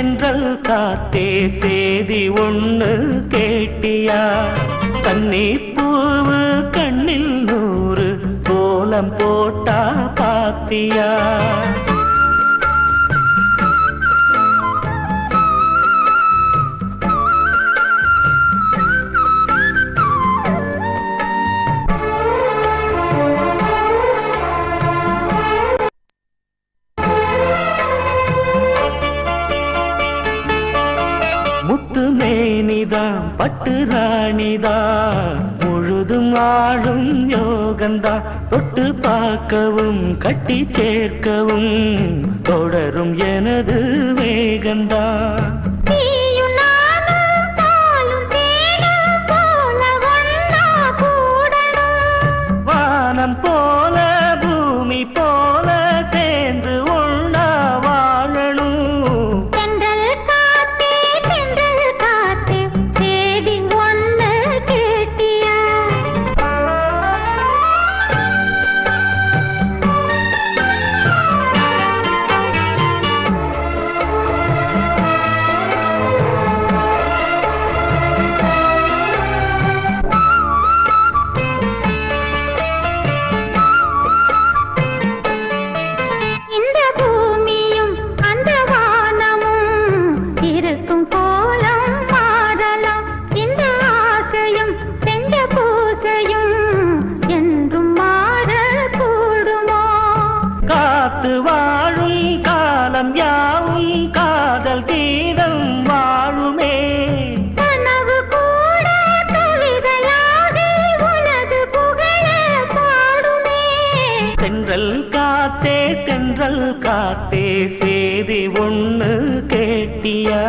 தென்றல் காத்தே சேதி ஒண்ணு கேட்டியா? கன்னி பூவு கண்ணில் 100 கோலம் போட்டா பாத்தியா? முத்து மேனிதான் பட்டு ராணிதான் முழுதும் ஆளும் யோகந்தா. தொட்டு பார்க்கவும் கட்டி சேர்க்கவும் தொடரும் எனது வேகந்தா. வானம் போல பூமி போல சேர்ந்து ஒண்ணா வாழணும். வாழும் காலம் யாவும் காதல் கீதம் வாழுமே. கனவு கூட கவிதையாகி உனது புகழ பாடுமே. தென்றல் காத்தே சேதி ஒண்ணு கேட்டியா?